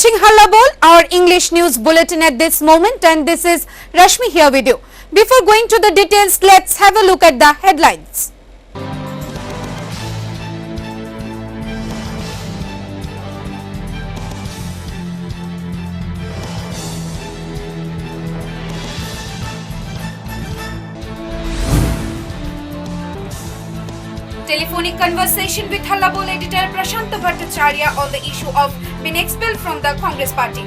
watching Hallabol, our English news bulletin at this moment, and this is Rashmi here with you. Before going to the details, let's have a look at the headlines. Telephonic conversation with Hallabol editor Prashant Bhattacharya on the issue of being expelled from the Congress party.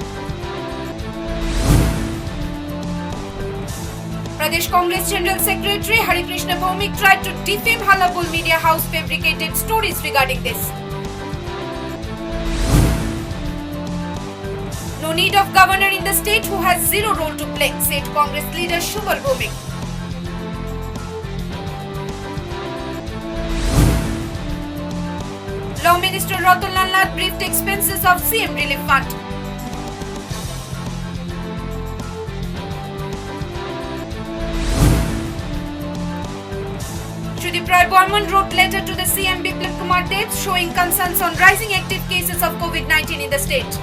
Pradesh Congress General Secretary Hari Krishna Bhaumik tried to defame Hallabol Media House fabricated stories regarding this. No need of governor in the state who has zero role to play, said Congress leader Shubal Bhaumik. Law Minister Ratan Lal Nath briefed expenses of CM Relief Fund. Shudip Rai Burman wrote letter to the CM Biplab Kumar Dev showing concerns on rising active cases of COVID-19 in the state.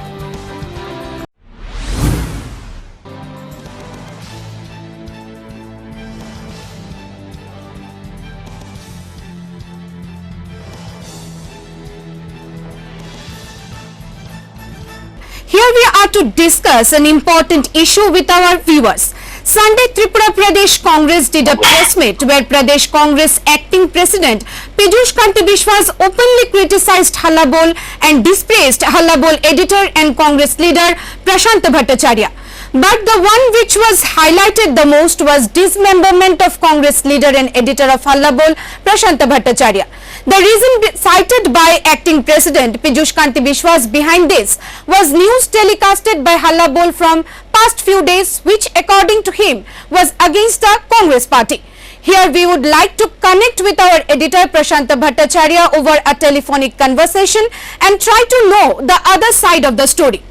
Here we are to discuss an important issue with our viewers. Sunday, Tripura Pradesh Congress did a press meet where Pradesh Congress acting president Piyush Kanti Biswas openly criticized Hallabol and dispraised Hallabol editor and Congress leader Prashant Bhattacharya. But the one which was highlighted the most was dismemberment of Congress leader and editor of Hallabol, Prashant Bhattacharya. The reason cited by acting president Piyush Kanti Biswas behind this was news telecasted by Hallabol from past few days, which according to him was against the Congress party. Here we would like to connect with our editor Prashant Bhattacharya over a telephonic conversation and try to know the other side of the story.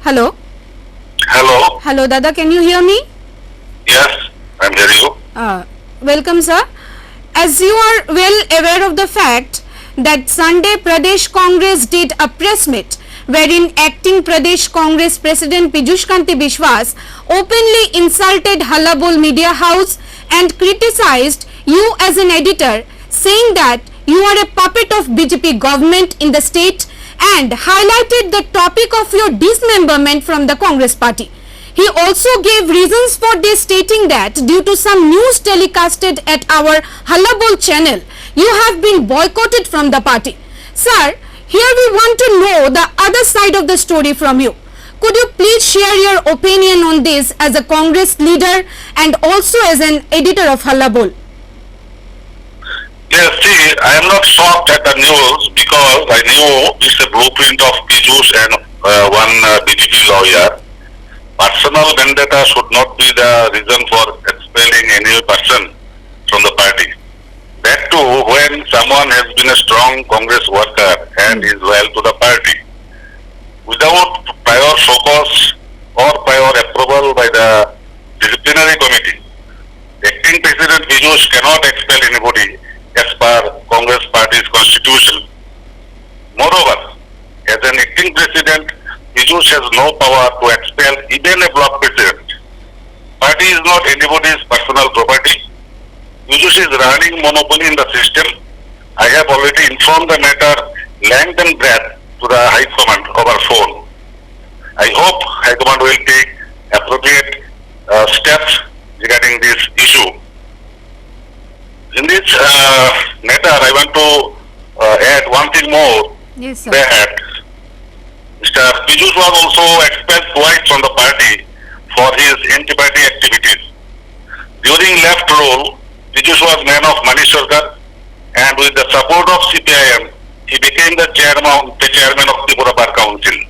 Hello. Hello. Hello, Dada. Can you hear me? Yes, I'm hearing you. Welcome, sir. As you are well aware of the fact that Sunday Pradesh Congress did a press meet wherein acting Pradesh Congress President Piyush Kanti Biswas openly insulted Hallabol Media House and criticized you as an editor, saying that you are a puppet of BJP government in the state and highlighted the topic of your dismemberment from the Congress party. He also gave reasons for this, stating that due to some news telecasted at our Hallabol channel, you have been boycotted from the party. Sir, here we want to know the other side of the story from you. Could you please share your opinion on this as a Congress leader and also as an editor of Hallabol? Yes, see, I am not shocked at the news because I knew it's a blueprint of Piyush and one BJP lawyer. Personal vendetta should not be the reason for expelling any person from the party. That too, when someone has been a strong Congress worker and is loyal to the party. Without prior focus or prior approval by the disciplinary committee, acting President Piyush cannot expel anybody as per Congress party's constitution. Moreover, as an acting president, Piyush has no power to expel even a block president. Party is not anybody's personal property. Piyush is running monopoly in the system. I have already informed the matter length and breadth to the High Command over phone. I hope High Command will take appropriate steps regarding this issue. In this matter, I want to add one thing more. Yes, sir. That Mr. Piyush was also expelled twice from the party for his anti-party activities. During left role, Piyush was man of Manish Sarkar, and with the support of CPIM, he became the chairman of Tripura Bar Council.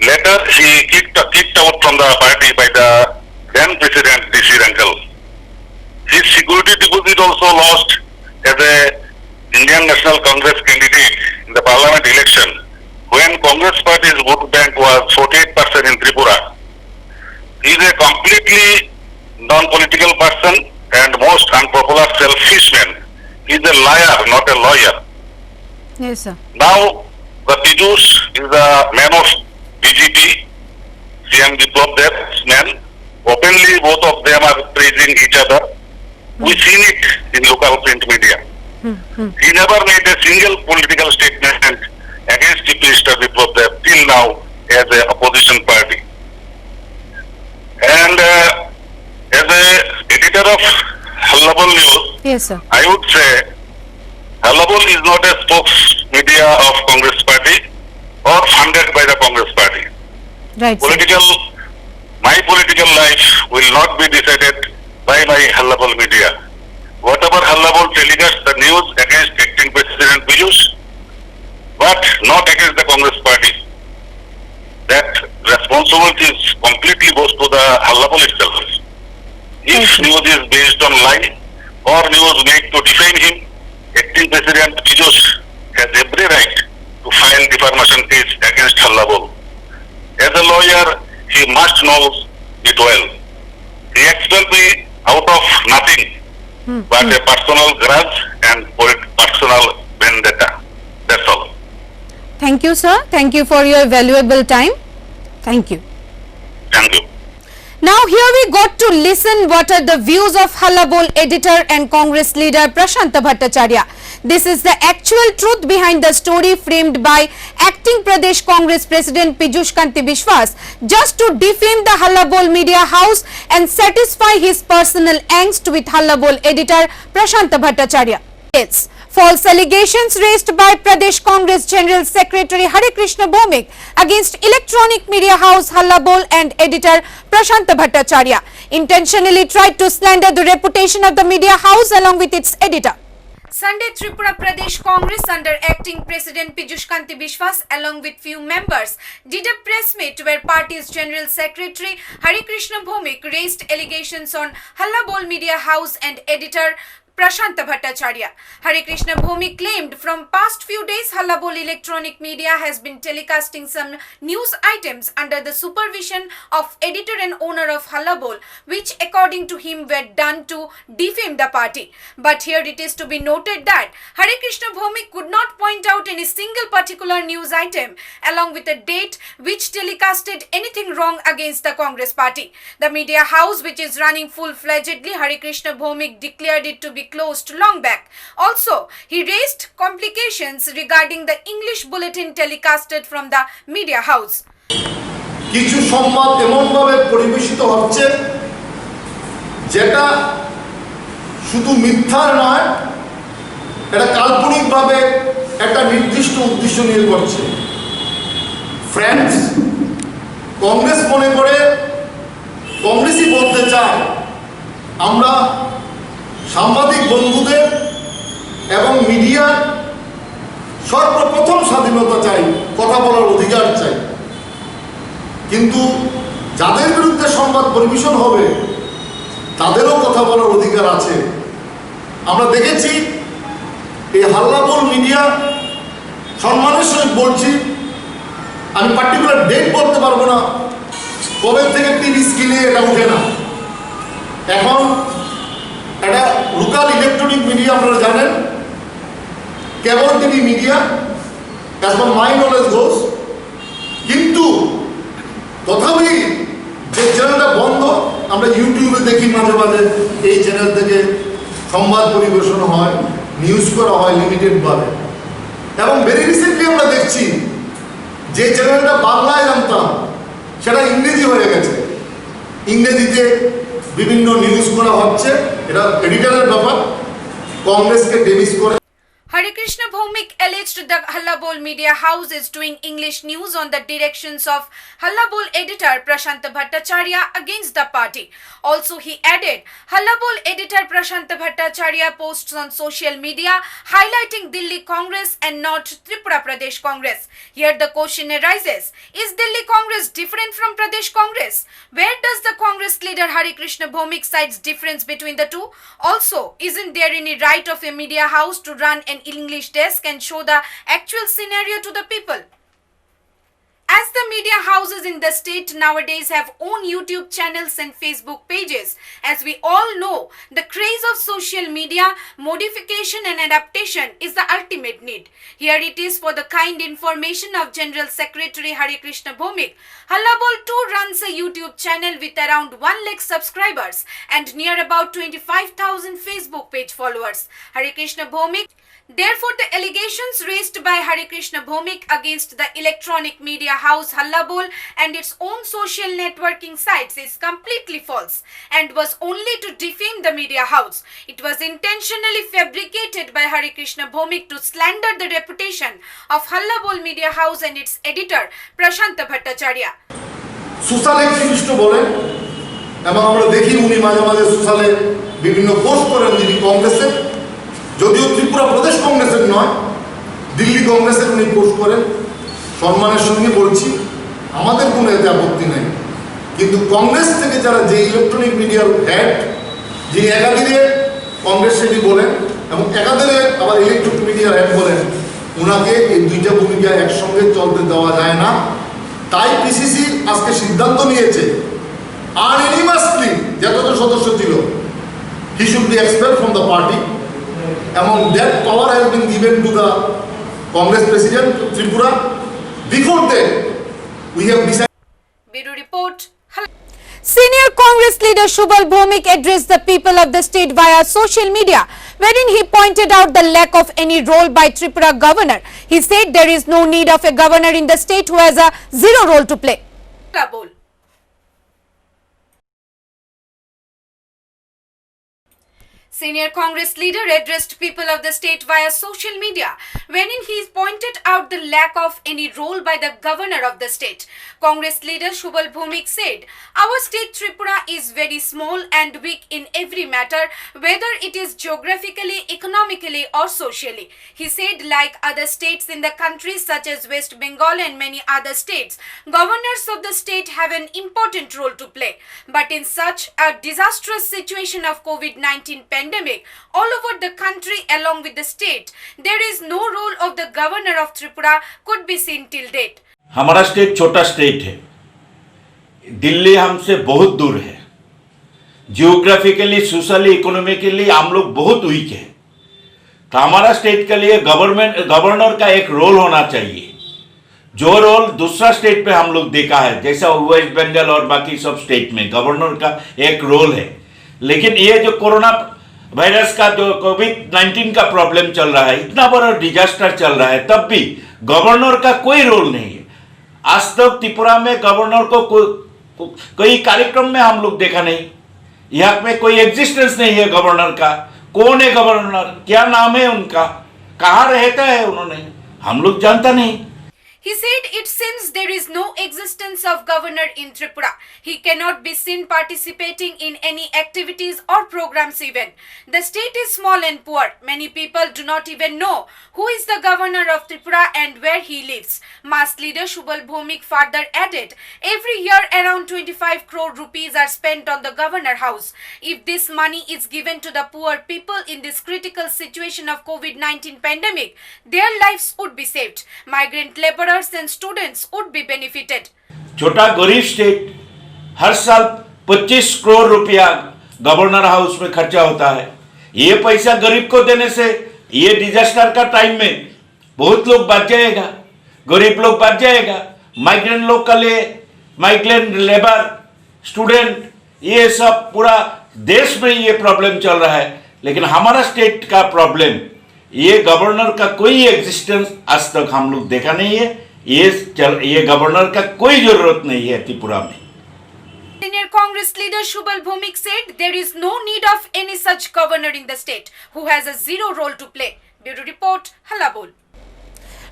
Later, he kicked out from the party by the then President D.C. Rankal. His security deposit also lost as a Indian National Congress candidate in the parliament election when Congress party's vote bank was 48% in Tripura. He is a completely non-political person and most unpopular selfish man. He is a liar, not a lawyer. Yes, sir. Now, the Piyush is the man of BJP, CM Biplab Dev's man. Openly, both of them are praising each other. We've seen it in local print media. He never made a single political statement against Chief Minister Biplab Dev till now as an opposition party. And as a editor of Hallabol News, Yes, sir. I would say Hallabol is not a spokes media of Congress party or funded by the Congress party. Right, sir. My political life will not be decided by my Hallabol media. Whatever Hallabol telecasts the news against acting President Piyush, but not against the Congress party. That responsibility completely goes to the Hallabol itself. If Thank you. news is based on lie or news made to defame him, acting President Piyush has every right to file defamation case against Hallabol. As a lawyer, he must know it well. He expelled me out of nothing but a personal grudge and personal vendetta. That's all. Thank you, sir. Thank you for your valuable time. Thank you. Thank you. Now here we got to listen what are the views of Hallabol editor and Congress leader Prashant Bhattacharya. This is the actual truth behind the story framed by acting Pradesh Congress President Piyush Bishwas just to defame the Hallabol media house and satisfy his personal angst with Hallabol editor Prashant Bhattacharya. It's false allegations raised by Pradesh Congress General Secretary Hare Krishna Bhomik against electronic media house Hallabol and editor Prashant Bhattacharya intentionally tried to slander the reputation of the media house along with its editor. Sunday, Tripura Pradesh Congress under acting President Piyush Bishwas along with few members did a press meet where party's General Secretary Hare Krishna Bhomik raised allegations on Hallabol media house and editor Prashant Bhattacharya. Hare Krishna Bhomik claimed from past few days Hallabol electronic media has been telecasting some news items under the supervision of editor and owner of Hallabol, which according to him were done to defame the party. But here it is to be noted that Hare Krishna Bhomik could not point out any single particular news item along with a date which telecasted anything wrong against the Congress party. The media house, which is running full-fledgedly, Hare Krishna Bhomik declared it to be closed long back. Also, he raised complications regarding the English Bulletin telecasted from the media house. কিছু সংবাদ এমনভাবে পরিবেশিত হচ্ছে যেটা শুধু মিথ্যা নয়, এটা কাল্পনিকভাবে একটা নির্দিষ্ট উদ্দেশ্য নিয়ে করছে। ফ্রেন্ডস, কংগ্রেস মনে করে, কংগ্রেসই বলতে চায় আমরা সাংবাদিক বন্ধুদের এবং মিডিয়ার সর্বপ্রথম স্বাধীনতা চাই, কথা বলার অধিকার চাই। কিন্তু যাদের বিরুদ্ধে সংবাদ পরিবেশন হবে তাদেরও কথা বলার অধিকার আছে। আমরা দেখেছি এই হাল্লাবোল মিডিয়া, সম্মানের সহিত বলছি, আমি পার্টিকুলার ডেট বলতে পারবো না কবে থেকে টিভি স্ক্রিনে এটা উঠে না। এখন এটা লোকাল ইলেকট্রনিক মিডিয়া, আপনারা জানেন, কেবল TV media as per my knowledge goes. কিন্তু তথাপি যে চ্যানেলটা বন্ধ, আমরা ইউটিউবে দেখি মাঝে মাঝে এই চ্যানেল থেকে সংবাদ পরিবেশন হয়, নিউজ করা হয় লিমিটেডভাবে। এবং ভেরি রিসেন্টলি আমরা দেখছি যে চ্যানেলটা বাংলায় জানতাম সেটা ইংরেজি হয়ে গেছে, ইংরেজিতে বিভিন্ন নিউজ করা হচ্ছে। এটা এডিটরের ব্যাপার, কংগ্রেসকে ডেমিস করে। Hare Krishna Bhomik alleged the Hallabol media house is doing English news on the directions of Hallabol editor Prashant Bhattacharya against the party. Also, he added, Hallabol editor Prashant Bhattacharya posts on social media highlighting Delhi Congress and not Tripura Pradesh Congress. Here the question arises, is Delhi Congress different from Pradesh Congress? Where does the Congress leader Hare Krishna Bhomik cites difference between the two? Also, isn't there any right of a media house to run an English desk and show the actual scenario to the people? As the media houses in the state nowadays have own YouTube channels and Facebook pages, as we all know, the craze of social media, modification and adaptation is the ultimate need. Here it is for the kind information of General Secretary Hare Krishna Bhomik. Hallabol too runs a YouTube channel with around 1 lakh subscribers and near about 25,000 Facebook page followers. Hare Krishna Bhomik. Therefore, the allegations raised by Hare Krishna Bhomik against the electronic media house Hallabol and its own social networking sites is completely false and was only to defame the media house. It was intentionally fabricated by Hare Krishna Bhomik to slander the reputation of Hallabol media house and its editor Prashant Bhattacharya. Social activist বলেন এবং আমরা দেখি উনি মাঝে মাঝে সোশ্যালে বিভিন্ন post করেন যিনি কংগ্রেসের, যদিও ত্রিপুরা প্রদেশ কংগ্রেসের নয়, দিল্লি কংগ্রেসের উনি পোস্ট করেন। সম্মানের সঙ্গে বলছি, আমাদের কোনো এতে আপত্তি নেই, কিন্তু কংগ্রেস থেকে যারা যে ইলেকট্রনিক মিডিয়ার হেড, যিনি একাধিকে কংগ্রেস সেটি বলেন এবং একাধিকে আবার ইলেকট্রনিক মিডিয়ার হেড বলেন, ওনাকে এই দুইটা ভূমিকা একসঙ্গে চলতে দেওয়া যায় না। তাই পিসিসি আজকে সিদ্ধান্ত নিয়েছে আনএনিমাসলি যতজন সদস্য ছিল he should be expelled from the party, এবং that power has been given to the Congress president Tripura. Before that we have decided. Bureau Report. Senior Congress leader Shubal Bhomik addressed the people of the state via social media, wherein he pointed out the lack of any role by Tripura governor. He said there is no need of a governor in the state who has a zero role to play. Senior Congress leader addressed people of the state via social media, wherein he pointed out the lack of any role by the governor of the state. Congress leader Shubal Bhomik said, "Our state Tripura is very small and weak in every matter, whether it is geographically, economically or socially." He said, like other states in the country such as West Bengal and many other states, governors of the state have an important role to play. But in such a disastrous situation of COVID-19 pandemic all over the country along with the state, there is no role of the governor of Tripura could be seen till date. हमारा state छोटा state है, दिल्ली हमसे बहुत दूर है, geographically, socially, economically हम लोग बहुत वीक है। तो हमारा स्टेट के लिए गवर्नर का एक रोल होना चाहिए, जो रोल दूसरा स्टेट पे हम लोग देखा है, जैसा वेस्ट बंगाल और बाकी सब स्टेट में गवर्नर का एक रोल है। लेकिन ये जो कोरोना वायरस का जो कोविड-19 का प्रॉब्लम चल रहा है, इतना बड़ा डिजास्टर चल रहा है, तब भी गवर्नर का कोई रोल नहीं है। आज तक त्रिपुरा में गवर्नर को कोई कार्यक्रम में हम लोग देखा नहीं, यहाँ पे कोई एग्जिस्टेंस नहीं है गवर्नर का। कौन है गवर्नर, क्या नाम है उनका, कहाँ रहता है उन्होंने, हम लोग जानता नहीं। He said it seems there is no existence of governor in Tripura. He cannot be seen participating in any activities or programs even. The state is small and poor. Many people do not even know who is the governor of Tripura and where he lives. Mass leader Shubal Bhomik further added, every year around 25 crore rupees are spent on the governor house. If this money is given to the poor people in this critical situation of COVID-19 pandemic, their lives would be saved. Migrant laborers and students would be benefited. छोटा गरीब state, हर साल 25 करोड़ रुपया governor house में खर्चा होता है। ये पैसा गरीब को देने से ये डिजास्टर का टाइम में बहुत लोग बच जाएगा, गरीब लोग बच जाएगा। माइग्रेंट लोग का लिए, माइग्रेंट लेबर, स्टूडेंट, ये सब पूरा देश में ये प्रॉब्लम चल रहा है। लेकिन हमारा स्टेट का प्रॉब्लम, ये गवर्नर का कोई एग्जिस्टेंस आज तक हम लोग देखा नहीं है। ये गवर्नर का कोई जरूरत नहीं है त्रिपुरा में। Senior Congress leader Shubal Bhomik said there is no need of any such governor in the state who has a zero role to play. Bureau Report, Hallabol.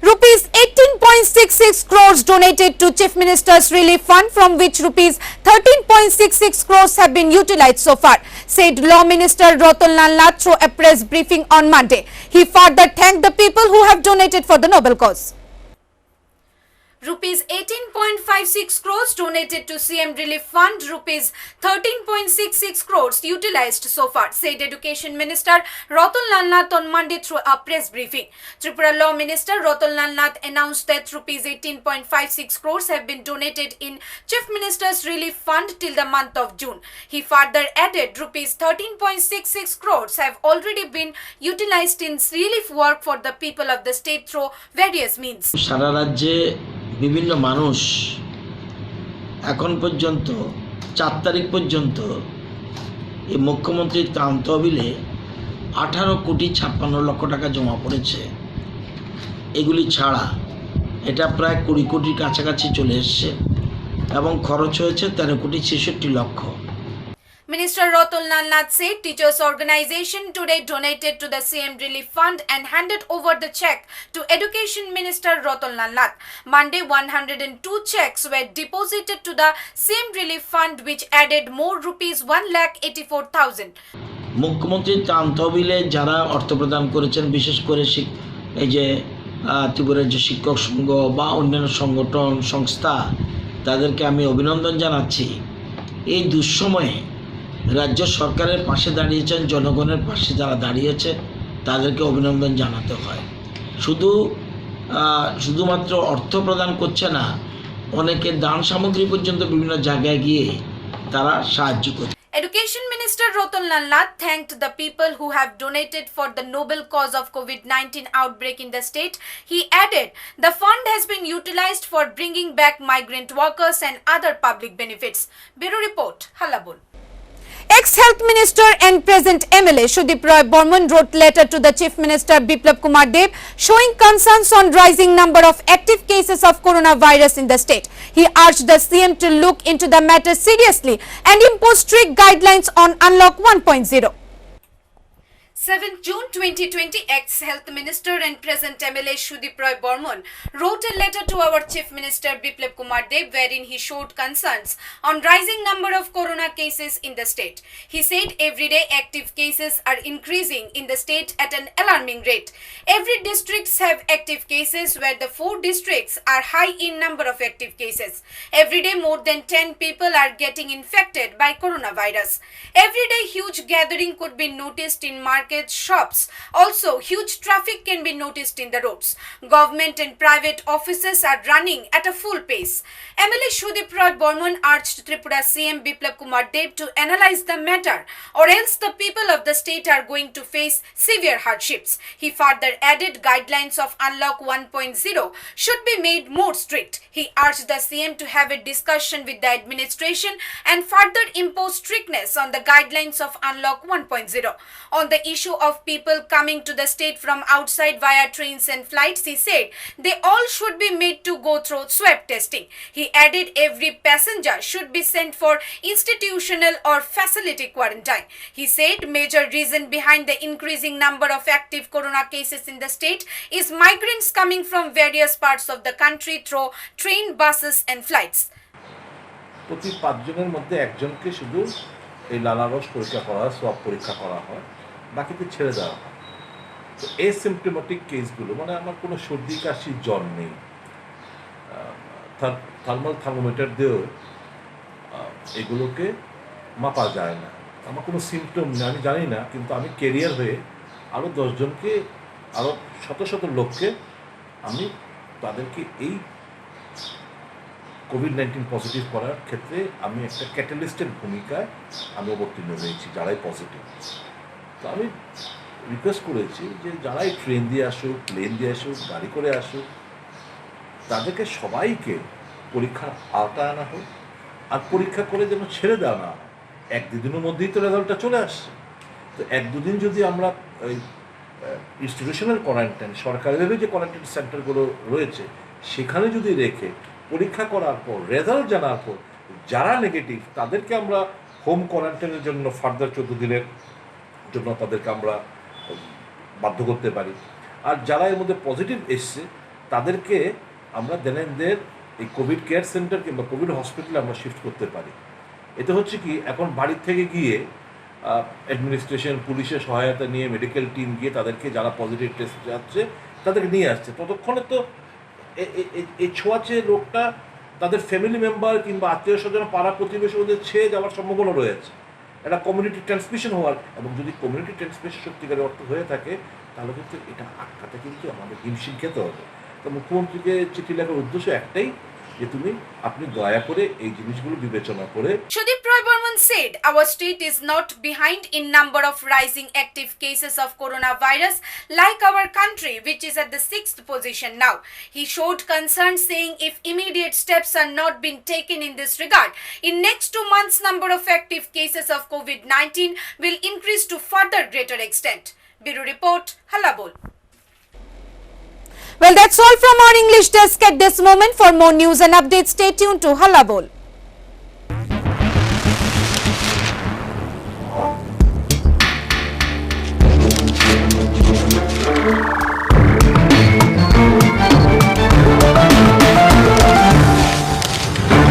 Rupees 18.66 crores donated to Chief Minister's Relief Fund, from which rupees 13.66 crores have been utilized so far, said Law Minister Rotanlal Nath through a press briefing on Monday. He further thanked the people who have donated for the noble cause. Rupees 18.56 crores donated to CM Relief Fund, rupees 13.66 crores utilized so far, said Education Minister Ratan Lal Nath on Monday through a press briefing. Tripura Law Minister Ratan Lal Nath announced that rupees 18.56 crores have been donated in Chief Minister's Relief Fund till the month of June. He further added rupees 13.66 crores have already been utilized in relief work for the people of the state through various means. সারা রাজ্যে বিভিন্ন মানুষ এখন পর্যন্ত 4 তারিখ পর্যন্ত এই মুখ্যমন্ত্রীর ত্রাণ তহবিলে 18,56,00,000 টাকা জমা পড়েছে। এগুলি ছাড়া এটা প্রায় 20 কোটির কাছাকাছি চলে এসেছে এবং খরচ হয়েছে 13,66,00,000। Minister Ratan Lal Nath said teachers' organization today donated to the CM Relief Fund and handed over the check to Education Minister Ratan Lal Nath. Monday, 102 checks were deposited to the CM Relief Fund, which added more rupees 1,84,000. মুখ্যমন্ত্রীর ত্রাণ তহবিলে যারা অর্থ প্রদান করেছেন, বিশেষ করে এই যে ত্রিপুরার যে শিক্ষক সংঘ বা অন্যান্য সংগঠন সংস্থা, তাদেরকে আমি অভিনন্দন জানাচ্ছি। এই দুঃসময়ে রাজ্য সরকারের পাশে দাঁড়িয়েছেন, জনগণের পাশে যারা দাঁড়িয়েছে তাদেরকে অভিনন্দন জানাতে হয়। শুধুমাত্র অর্থ প্রদান করছে না, অনেকে দান সামগ্রী পর্যন্ত বিভিন্ন জায়গায় গিয়ে তারা সাহায্য করছে। Education Minister Ratan Lal Nath thanked the people who have donated for the noble cause of COVID-19 outbreak in the state. He added, the fund has been utilized for bringing back migrant workers and other public benefits. Bureau Report, Hallabol. Ex-Health Minister and present MLA Sudip Roy Burman wrote letter to the Chief Minister Biplab Kumar Deb showing concerns on rising number of active cases of coronavirus in the state. He urged the CM to look into the matter seriously and impose strict guidelines on Unlock 1.0. 7th June 2020, ex-Health Minister and present MLA Sudip Roy Burman wrote a letter to our Chief Minister Biplab Kumar Deb wherein he showed concerns on rising number of corona cases in the state. He said everyday active cases are increasing in the state at an alarming rate. Every districts have active cases where the 4 districts are high in number of active cases. Every day more than 10 people are getting infected by coronavirus. Every day huge gathering could be noticed in markets, shops. Also, huge traffic can be noticed in the roads. Government and private offices are running at a full pace. MLA Sudip Roy Burman urged Tripura CM Biplab Kumar Deb to analyze the matter, or else the people of the state are going to face severe hardships. He further added guidelines of Unlock 1.0 should be made more strict. He urged the CM to have a discussion with the administration and further impose strictness on the guidelines of Unlock 1.0. On the issue of people coming to the state from outside via trains and flights, he said they all should be made to go through swab testing. He added every passenger should be sent for institutional or facility quarantine. He said major reason behind the increasing number of active corona cases in the state is migrants coming from various parts of the country through train, buses and flights. প্রতি 5 জনের মধ্যে একজনকে শুধু এই লালারস পরীক্ষা করা হয়, সোয়াব পরীক্ষা করা হয়, বাকিকে ছেড়ে দেওয়া হয়। তো এসিম্পটোমেটিক কেসগুলো, মানে আমার কোনো সর্দি কাশি জ্বর নেই, থার্মাল থার্মোমিটার দিয়েও এগুলোকে মাপা যায় না, আমার কোনো সিমটম নেই, আমি জানি না, কিন্তু আমি ক্যারিয়ার হয়ে আরও 10 জনকে, আরও শত শত লোককে আমি তাদেরকে এই কোভিড-19 পজিটিভ করার ক্ষেত্রে আমি একটা ক্যাটালিস্টের ভূমিকায় আমি অবতীর্ণ হয়েছি, যারাই পজিটিভ। তো আমি রিকোয়েস্ট করেছি যে যারাই ট্রেন দিয়ে আসুক, প্লেন দিয়ে আসুক, গাড়ি করে আসুক, তাদেরকে সবাইকে পরীক্ষার আওতায় আনা হোক, আর পরীক্ষা করে যেন ছেড়ে দেওয়া না হয়। 1-2 দিনের মধ্যেই তো রেজাল্টটা চলে আসছে। তো 1-2 দিন যদি আমরা ওই ইনস্টিটিউশনাল কোয়ারেন্টাইন, সরকারিভাবে যে কোয়ারেন্টাইন সেন্টারগুলো রয়েছে সেখানে যদি রেখে পরীক্ষা করার পর রেজাল্ট জানার পর যারা নেগেটিভ তাদেরকে আমরা হোম কোয়ারেন্টাইনের জন্য ফার্দার 14 দিনের জন্য তাদেরকে আমরা বাধ্য করতে পারি। আর যারা এর মধ্যে পজিটিভ এসছে তাদেরকে আমরা দেনেনদের এই কোভিড কেয়ার সেন্টার কিংবা কোভিড হসপিটালে আমরা শিফট করতে পারি। এতে হচ্ছে কি, এখন বাড়ির থেকে গিয়ে অ্যাডমিনিস্ট্রেশন, পুলিশের সহায়তা নিয়ে, মেডিকেল টিম গিয়ে তাদেরকে যারা পজিটিভ টেস্ট যাচ্ছে তাদেরকে নিয়ে আসছে, ততক্ষণে তো এই ছোঁয়াচে রোগটা তাদের ফ্যামিলি মেম্বার কিংবা আত্মীয় স্বজন পাড়া প্রতিবেশী ওদের ছেয়ে যাওয়ার সম্ভাবনা রয়েছে, একটা কমিউনিটি ট্রান্সমিশন হওয়ার। এবং যদি কমিউনিটি ট্রান্সমিশন সত্যিকারের অর্থ হয়ে থাকে তাহলে কিন্তু এটা আটকাতে কিন্তু আমাদের হিমশিম খেতে হবে। তো মুখ্যমন্ত্রীকে চিঠি লেখার উদ্দেশ্য একটাই, যে আপনি দয়া করে এই জিনিসগুলো বিবেচনা করে। Sudeep Roy Burman said, our state is not behind in number of rising active cases of coronavirus like our country, which is at the 6th position now. He showed concern, saying if immediate steps are not being taken in this regard, in next 2 months number of active cases of COVID-19 will increase to further greater extent. Bureau Report, Hallabol. Well, that's all from our English desk at this moment. For more news and updates, stay tuned to Hallabol.